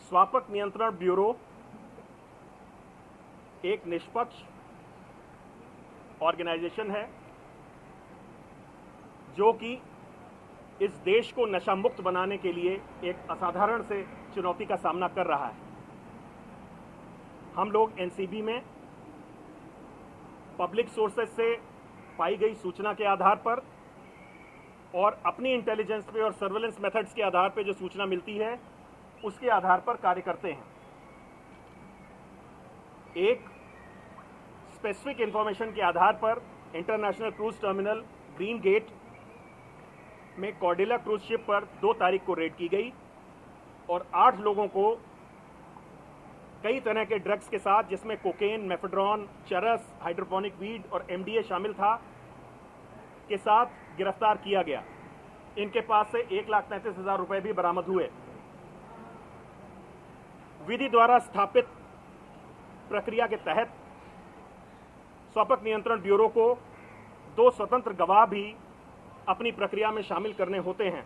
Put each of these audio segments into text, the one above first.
स्वापक नियंत्रण ब्यूरो एक निष्पक्ष ऑर्गेनाइजेशन है जो कि इस देश को नशा मुक्त बनाने के लिए एक असाधारण से चुनौती का सामना कर रहा है। हम लोग एनसीबी में पब्लिक सोर्सेज से पाई गई सूचना के आधार पर और अपनी इंटेलिजेंस पे और सर्वेलेंस मेथड्स के आधार पे जो सूचना मिलती है उसके आधार पर कार्य करते हैं। एक स्पेसिफिक इंफॉर्मेशन के आधार पर international cruise terminal green gate में कॉर्डेला क्रूज शिप पर 2 तारीख को रेड की गई और 8 लोगों को कई तरह के ड्रग्स के साथ, जिसमें कोकेन, मेफेड्रॉन, चरस, हाइड्रोपोनिक वीड और एमडीए शामिल था, के साथ गिरफ्तार किया गया। इनके पास से 1,35,000 रुपए भी बरामद हुए। विधि द्वारा स्थापित प्रक्रिया के तहत स्वापक नियंत्रण ब्यूरो को 2 स्वतंत्र गवाह भी अपनी प्रक्रिया में शामिल करने होते हैं।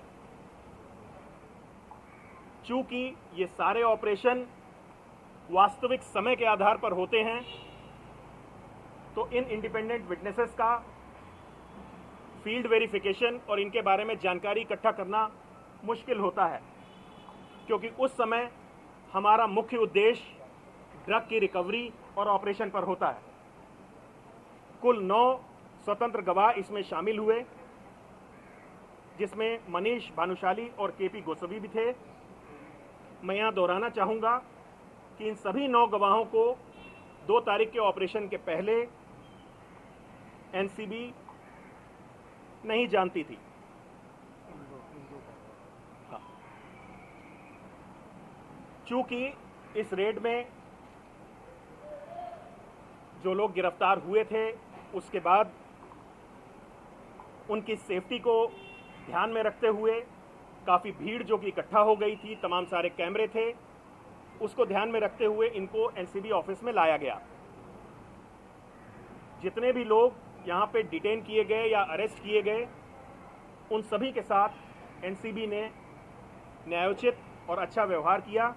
चूंकि ये सारे ऑपरेशन वास्तविक समय के आधार पर होते हैं, तो इन इंडिपेंडेंट विटनेसेस का फील्ड वेरिफिकेशन और इनके बारे में जानकारी इकट्ठा करना मुश्किल होता है, क्योंकि उस समय हमारा मुख्य उद्देश्य ड्रग की रिकवरी और ऑपरेशन पर होता है। कुल 9 स्वतंत्र गवाह इसमें शामिल हुए, जिसमें मनीष भानुशाली और केपी गोस्वामी भी थे। मैं यहां दोहराना चाहूंगा कि इन सभी 9 गवाहों को 2 तारीख के ऑपरेशन के पहले एनसीबी नहीं जानती थी। चूंकि इस रेड में जो लोग गिरफ्तार हुए थे, उसके बाद उनकी सेफ्टी को ध्यान में रखते हुए काफ़ी भीड़ जो कि इकट्ठा हो गई थी, तमाम सारे कैमरे थे, उसको ध्यान में रखते हुए इनको एनसीबी ऑफिस में लाया गया। जितने भी लोग यहाँ पे डिटेन किए गए या अरेस्ट किए गए, उन सभी के साथ एनसीबी ने न्यायोचित और अच्छा व्यवहार किया।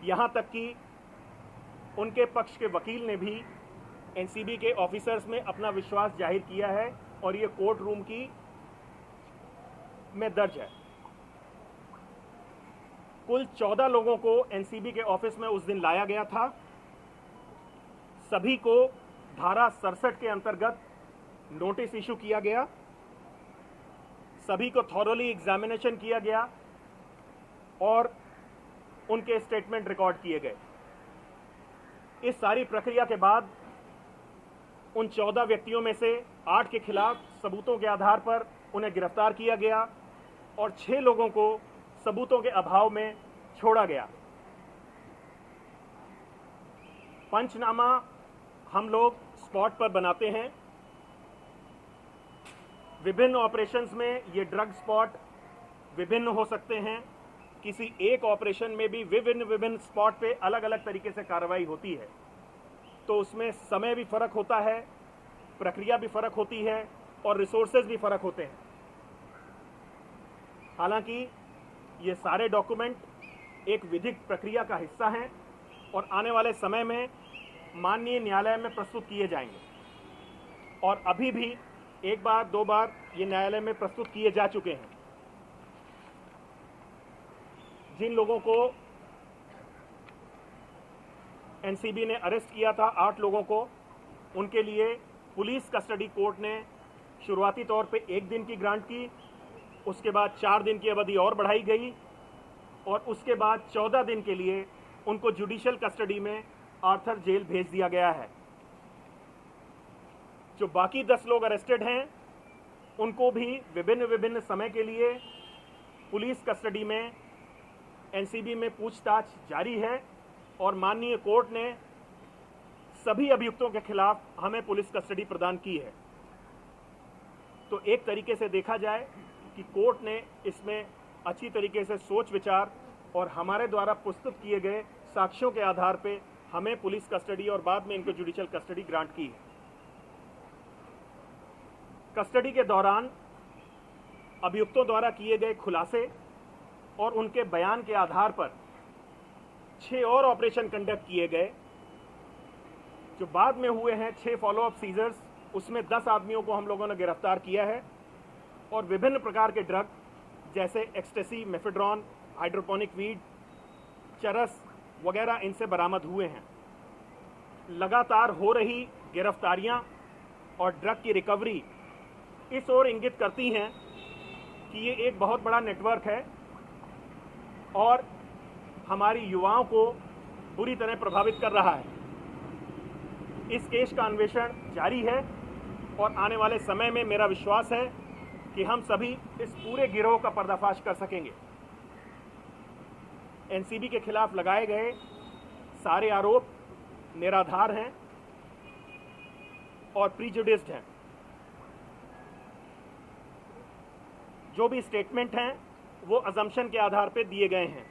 यहाँ तक कि उनके पक्ष के वकील ने भी एनसीबी के ऑफिसर्स में अपना विश्वास जाहिर किया है और ये कोर्ट रूम की में दर्ज है। कुल 14 लोगों को एनसीबी के ऑफिस में उस दिन लाया गया था। सभी को धारा 67 के अंतर्गत नोटिस इशू किया गया। सभी को थॉरोली एग्जामिनेशन किया गया और उनके स्टेटमेंट रिकॉर्ड किए गए। इस सारी प्रक्रिया के बाद उन 14 व्यक्तियों में से 8 के खिलाफ सबूतों के आधार पर उन्हें गिरफ्तार किया गया और 6 लोगों को सबूतों के अभाव में छोड़ा गया। पंचनामा हम लोग स्पॉट पर बनाते हैं। विभिन्न ऑपरेशंस में ये ड्रग स्पॉट विभिन्न हो सकते हैं। किसी एक ऑपरेशन में भी विभिन्न स्पॉट पे अलग अलग तरीके से कार्रवाई होती है, तो उसमें समय भी फर्क होता है, प्रक्रिया भी फर्क होती है और रिसोर्सेज भी फर्क होते हैं। हालांकि ये सारे डॉक्यूमेंट एक विधिक प्रक्रिया का हिस्सा हैं और आने वाले समय में माननीय न्यायालय में प्रस्तुत किए जाएंगे और अभी भी 1 बार 2 बार ये न्यायालय में प्रस्तुत किए जा चुके हैं। जिन लोगों को एनसीबी ने अरेस्ट किया था, 8 लोगों को, उनके लिए पुलिस कस्टडी कोर्ट ने शुरुआती तौर पे 1 दिन की ग्रांट की। उसके बाद 4 दिन की अवधि और बढ़ाई गई और उसके बाद 14 दिन के लिए उनको जुडिशियल कस्टडी में आर्थर जेल भेज दिया गया है। जो बाकी 10 लोग अरेस्टेड हैं, उनको भी विभिन्न समय के लिए पुलिस कस्टडी में एनसीबी में पूछताछ जारी है और माननीय कोर्ट ने सभी अभियुक्तों के खिलाफ हमें पुलिस कस्टडी प्रदान की है। तो एक तरीके से देखा जाए कि कोर्ट ने इसमें अच्छी तरीके से सोच विचार और हमारे द्वारा प्रस्तुत किए गए साक्ष्यों के आधार पे हमें पुलिस कस्टडी और बाद में इनको जुडिशियल कस्टडी ग्रांट की है। कस्टडी के दौरान अभियुक्तों द्वारा किए गए खुलासे और उनके बयान के आधार पर 6 और ऑपरेशन कंडक्ट किए गए। जो बाद में हुए हैं 6 फॉलोअप सीजर्स, उसमें 10 आदमियों को हम लोगों ने गिरफ्तार किया है और विभिन्न प्रकार के ड्रग जैसे एक्सटेसी, मेफेड्रॉन, हाइड्रोपोनिक वीड, चरस वगैरह इनसे बरामद हुए हैं। लगातार हो रही गिरफ्तारियां और ड्रग की रिकवरी इस ओर इंगित करती हैं कि ये एक बहुत बड़ा नेटवर्क है और हमारी युवाओं को बुरी तरह प्रभावित कर रहा है। इस केस का अन्वेषण जारी है और आने वाले समय में मेरा विश्वास है कि हम सभी इस पूरे गिरोह का पर्दाफाश कर सकेंगे। एनसीबी के खिलाफ लगाए गए सारे आरोप निराधार हैं और प्रीजुडिस्ड हैं। जो भी स्टेटमेंट हैं वो अजम्पशन के आधार पर दिए गए हैं।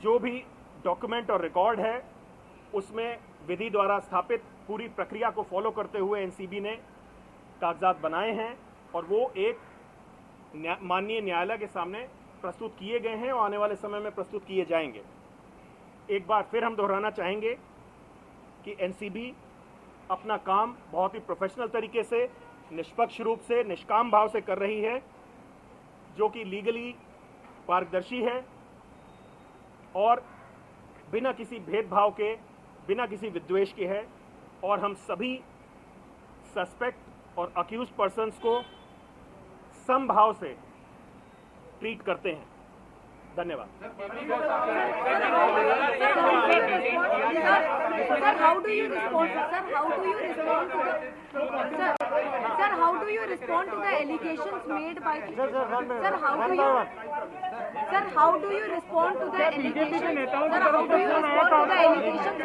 जो भी डॉक्यूमेंट और रिकॉर्ड है उसमें विधि द्वारा स्थापित पूरी प्रक्रिया को फॉलो करते हुए एनसीबी ने कागजात बनाए हैं और वो एक माननीय न्यायालय के सामने प्रस्तुत किए गए हैं और आने वाले समय में प्रस्तुत किए जाएंगे। एक बार फिर हम दोहराना चाहेंगे कि एनसीबी अपना काम बहुत ही प्रोफेशनल तरीके से, निष्पक्ष रूप से, निष्काम भाव से कर रही है, जो कि लीगली पारदर्शी है और बिना किसी भेदभाव के, बिना किसी विद्वेष के है और हम सभी सस्पेक्ट और अक्यूज्ड पर्सन्स को समभाव से ट्रीट करते हैं। धन्यवाद। Sir, how do you respond to the allegations made by Sir, how do you respond to the allegations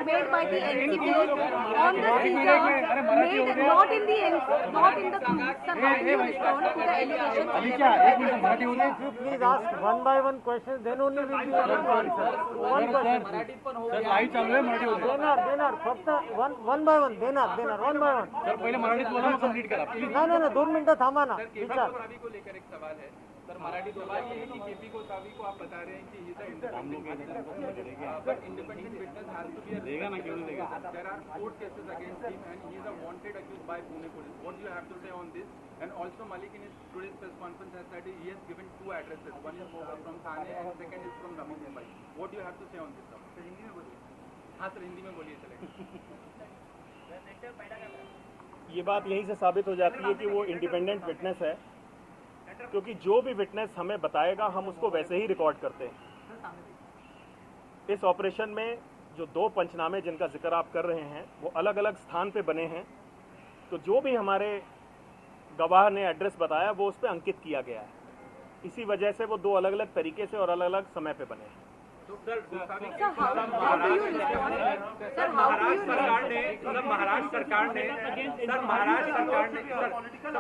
made by the NCB on the seizure made not in the cruise? Sir, how do you respond to the allegations made by the NCB? If you please ask one by one question, then only we will be able to answer. One question. देणार फक्त one by one देणार one by one. Sir पहले मराठीत बोला मग complete करा please. नाही 2 मिनिटं थांबा ना। विचार कोसावी को लेकर एक सवाल है सर। मराठी सवाल ये है कि केपी कोसावी को आप बता रहे हैं कि he is independent witness has to be देगा ना, क्यों नहीं देगा? There are 4 cases against him and he is a wanted accused by Pune police. What do you have to say on this? And also Malik in his today's press conference has said he has given 2 addresses, one is from Thane and second is from Navi Mumbai. What do you have to say on this? Sir Hindi में बोलिए। हां sir Hindi में बोलिए चलेगा। ये बात यहीं से साबित हो जाती है कि वो इंडिपेंडेंट विटनेस है, क्योंकि जो भी विटनेस हमें बताएगा हम उसको वैसे ही रिकॉर्ड करते हैं। इस ऑपरेशन में जो 2 पंचनामे जिनका जिक्र आप कर रहे हैं वो अलग अलग स्थान पे बने हैं, तो जो भी हमारे गवाह ने एड्रेस बताया वो उस पर अंकित किया गया है। इसी वजह से वो 2 अलग अलग तरीके से और अलग अलग समय पे बने हैं।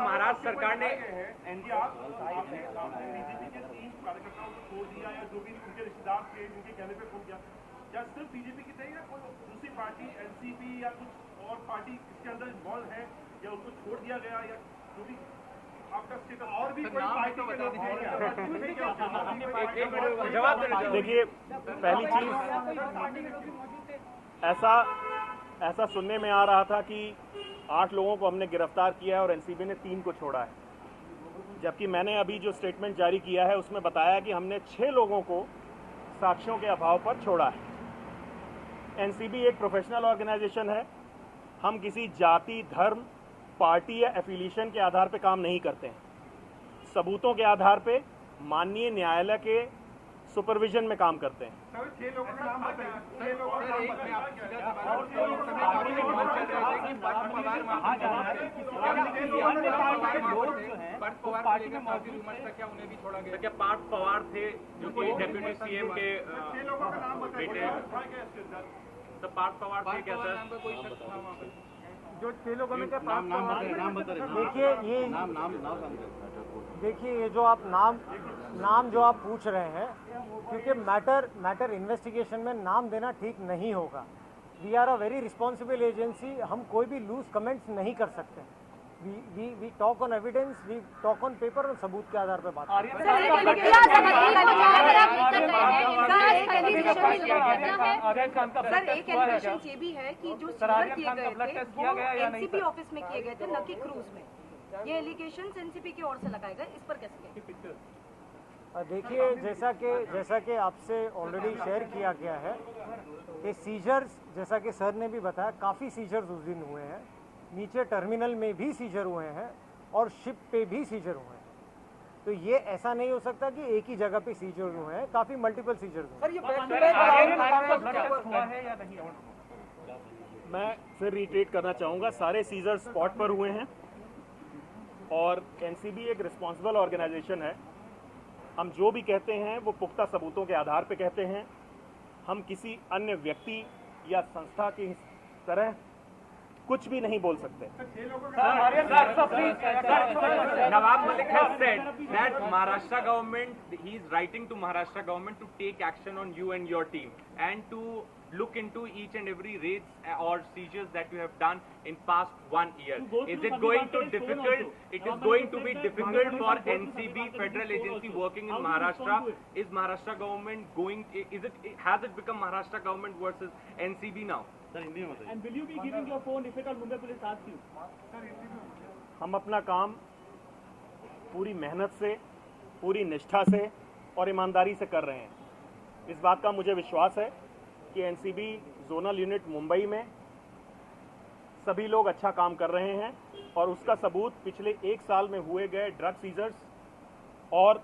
महाराष्ट्र सरकार ने कार्यकर्ताओं को छोड़ दिया या जो भी उनके रिश्तेदार थे उनके कहने पे फोन किया, क्या सिर्फ बीजेपी की थे या कोई दूसरी पार्टी एनसीपी या कुछ और पार्टी इसके अंदर इन्वॉल्व है या उनको छोड़ दिया गया या जो भी आपका स्टेटस? और भी कोई पार्टी के लोग हैं क्या? देखिए, पहली चीज ऐसा सुनने में आ रहा था कि 8 लोगों को हमने गिरफ्तार किया है और एनसीबी ने 3 को छोड़ा है, जबकि मैंने अभी जो स्टेटमेंट जारी किया है उसमें बताया कि हमने 6 लोगों को साक्ष्यों के अभाव पर छोड़ा है। एनसीबी एक प्रोफेशनल ऑर्गेनाइजेशन है। हम किसी जाति, धर्म, पार्टी या एफिलिएशन के आधार पर काम नहीं करते हैं। सबूतों के आधार पर माननीय न्यायालय के सुपरविजन में काम करते हैं। क्या पार्थ पवार थे जो कि डेप्यूटी सीएम के बेटे? तो पार्थ पवार थे क्या सर? जो 6 लोगों में क्या नाम बता रहे? देखिए ये देखिए ये जो आप नाम जो आप पूछ रहे हैं, क्योंकि मैटर इन्वेस्टिगेशन में नाम देना ठीक नहीं होगा। We are a very responsible agency. हम कोई भी लूज कमेंट्स नहीं कर सकते। We talk on evidence, we talk on paper और सबूत के आधार पर बात करते हैं। सर एक एलिगेशन ये भी है कि जो सीजर किए गए थे वो एनसीबी ऑफिस में किए गए थे, न कि क्रूज में। ये एलिगेशन एनसीबी की ओर से लगाए गए, इस पर कैसे? देखिए, जैसा कि आपसे ऑलरेडी शेयर किया गया है कि सीजर्स, जैसा कि सर ने भी बताया, काफ़ी सीजर्स उस दिन हुए हैं। नीचे टर्मिनल में भी सीजर हुए हैं और शिप पे भी सीजर हुए हैं। तो ये ऐसा नहीं हो सकता कि एक ही जगह पे सीजर हुए हैं, काफ़ी मल्टीपल सीजर्स हुए हैं। मैं फिर रिट्रेट करना चाहूँगा, सारे सीजर स्पॉट पर हुए हैं और एनसीबी एक रिस्पॉन्सिबल ऑर्गेनाइजेशन है। हम जो भी कहते हैं वो पुख्ता सबूतों के आधार पर कहते हैं। हम किसी अन्य व्यक्ति या संस्था की तरह कुछ भी नहीं बोल सकते। Nawab Malik has said that Maharashtra government, he is writing to Maharashtra government to take action on you and your team and to look into each and every raids or seizures that you have done in past 1 year. Is it going to difficult? It is going to be difficult for NCB, federal agency working in Maharashtra. Is Maharashtra government going? Has it become Maharashtra government versus NCB now? And will you be giving your phone if at all Mumbai police asks you? हम अपना काम पूरी मेहनत से, पूरी निष्ठा से और ईमानदारी से कर रहे हैं। इस बात का मुझे विश्वास है कि एनसीबी जोनल यूनिट मुंबई में सभी लोग अच्छा काम कर रहे हैं और उसका सबूत पिछले 1 साल में हुए गए ड्रग सीजर्स और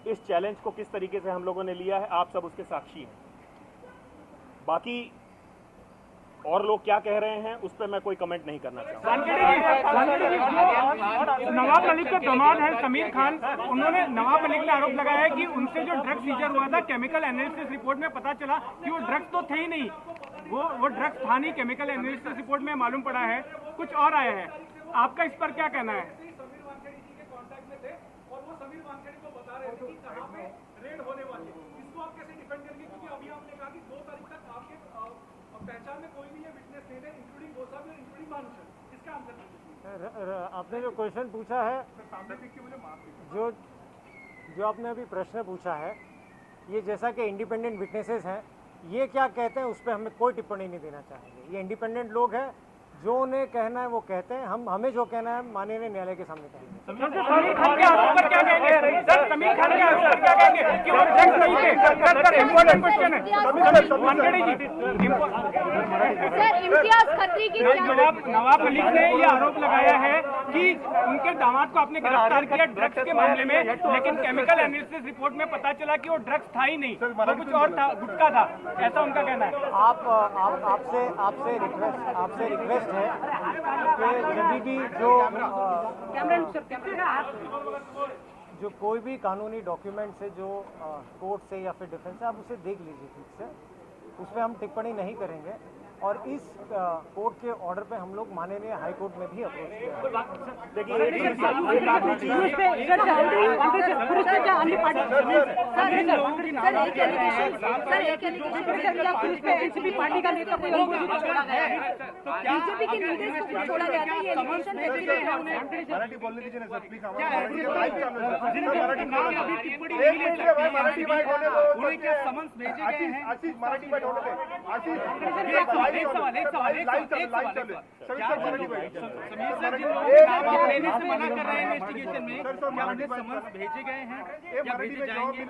इस चैलेंज को किस तरीके से हम लोगों ने लिया है, आप सब उसके साक्षी हैं। बाकी और लोग क्या कह रहे हैं उस पर मैं कोई कमेंट नहीं करना चाहूँगा। नवाब मलिक का दामाद है समीर खान, उन्होंने नवाब मलिक ने आरोप लगाया है कि उनसे जो ड्रग्स सीजर हुआ था, केमिकल एनालिसिस रिपोर्ट में पता चला कि वो ड्रग्स तो थे ही नहीं, वो ड्रग्स था नहीं। केमिकल एनालिसिस रिपोर्ट में मालूम पड़ा है कुछ और आया है। आपका इस पर क्या कहना है? आपने जो क्वेश्चन पूछा है, जो आपने अभी प्रश्न पूछा है, ये जैसा कि इंडिपेंडेंट विटनेसेस हैं, ये क्या कहते हैं उस पर हमें कोई टिप्पणी नहीं देना चाहेंगे। ये इंडिपेंडेंट लोग हैं, जो उन्हें कहना है वो कहते हैं। हमें जो कहना है माननीय न्यायालय के सामने कहेंगे। समीर खान के आरोप पर क्या कहेंगे? सर समीर खान के आरोप पर क्या कहेंगे कि वो ड्रग्स नहीं थे? सर इम्पोर्टेंट क्वेश्चन है। सर इम्तियाज खत्री की नवाब मलिक ने ये आरोप लगाया है कि उनके दामाद को आपने गिरफ्तार किया ड्रग्स के मामले में, लेकिन केमिकल एनालिसिस रिपोर्ट में पता चला कि वो ड्रग्स था ही नहीं, वो कुछ और था, गुटखा था, ऐसा उनका कहना है। आपसे रिक्वेस्ट है कि जब भी जो कोई भी कानूनी डॉक्यूमेंट है जो कोर्ट से या फिर डिफेंस से, आप उसे देख लीजिए ठीक से, उसमें हम टिप्पणी नहीं करेंगे। और इस कोर्ट के ऑर्डर पे हम लोग माननीय हाई कोर्ट में भी अप्रोच किया एक सवाल मना कर रहे हैं इन्वेस्टिगेशन में, क्या उन्हें समन्स भेजे गए हैं या भेजे जाएंगे?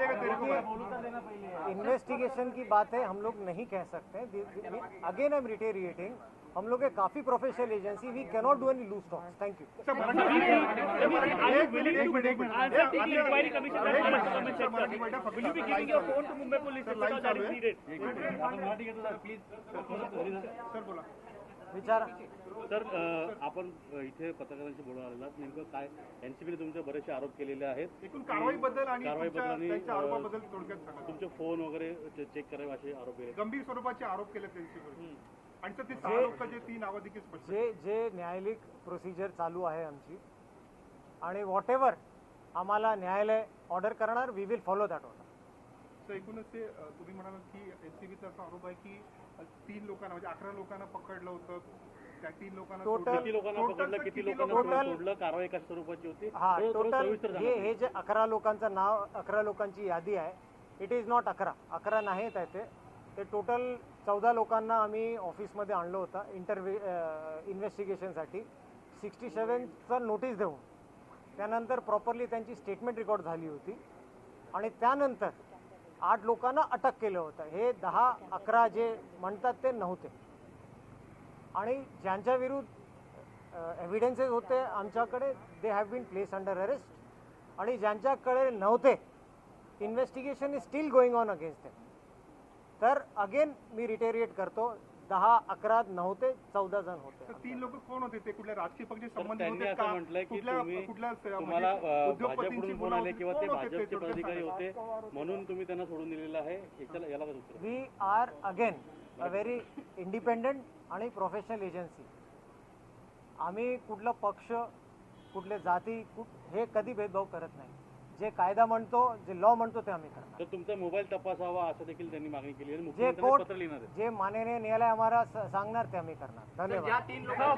इन्वेस्टिगेशन की बातें हम लोग नहीं कह सकते। अगेन आई एम रिटेरिएटिंग, हम लोग काफी professional agency, we can not do any loose talks. Thank you. विचारा सर, आपण इथे पत्रकारांशी बोलून आलेला, नेमकं काय एनसीबीने तुमचे बरेचसे आरोप केलेले आहेत, एकूण कारवाईबद्दल आणि कारवाईबद्दल त्यांच्या आरोपाबद्दल थोडक्यात सांगा। तुमचे फोन वगैरे चेक करावे असे आरोप केले, गंभीर स्वरूपाचे आरोप केले त्यांच्यावर, आणि तर ते 6 लोकांचे 3 नावं देखील स्पष्ट जे न्यायालयिक प्रोसिजर चालू आहे आमची, आणि वॉट एव्हर आम्हाला न्यायालय ऑर्डर करणार, we will follow that order. तर एकूणच ते तुम्ही म्हणालात की एनसीबीचा असा आरोप आहे की 3 लोकांना म्हणजे 11 लोकांना पकडलं होतं, काय 3 लोकांना टोटल किती लोकांना पकडलं, किती लोकांना सोडलं, कारवाई कशा स्वरूपाची होती? हा थोडं टोटल सविस्तर सांगा. हे जे 11 लोकांचं नाव, 11 लोकांची यादी आहे, इट इज नॉट 11 नाहीत आहे ते टोटल 14 लोकांना आम्ही ऑफिसमध्ये आणलं होतं इन्व्हेस्टिगेशनसाठी. 67चं नोटीस देऊन त्यानंतर प्रॉपरली त्यांची स्टेटमेंट रेकॉर्ड झाली होती आणि त्यानंतर 8 लोकांना अटक केलं होतं. हे 10-11 जे म्हणतात ते नव्हते आणि ज्यांच्या विरुद्ध एव्हिडन्सेस होते आमच्याकडे, they have been place under arrest आणि ज्यांच्याकडे नव्हते, investigation is still going on against them. तर अगेन मी रिटेरिएट करतो, 10-11 नव्हते, 14 जण होते. 3 लोक कोण होते? ते कुठल्या राजकीय पक्षाशी संबंधित त्यांनी होते असं का? म्हटलंय की कुठल्या तुम्हाला उद्योगपतींची भाजपकडून फोन मुलं आले होती? किंवा ते कोण होते भाजपचे थोडक्यात पदाधिकारी सांगा. होते म्हणून तुम्ही त्यांना सोडून दिलेलं आहे. याला काय उत्तर? We are again a very independent आणि प्रोफेशनल एजन्सी. आम्ही कुठला पक्ष, कुठले जाती हे कधी भेदभाव करत नाही. जे कायदा म्हणतो, जे लॉ म्हणतो ते आम्ही करणार. तर तुमचा मोबाईल तपासावा असं देखील त्यांनी मागणी केली आणि जे मुख्यमंत्र्यांना पत्र लिहिणार आहे. जे माननीय न्यायालय आम्हाला सांगणार ते आम्ही करणार. धन्यवाद. ज्या 3 लोकांची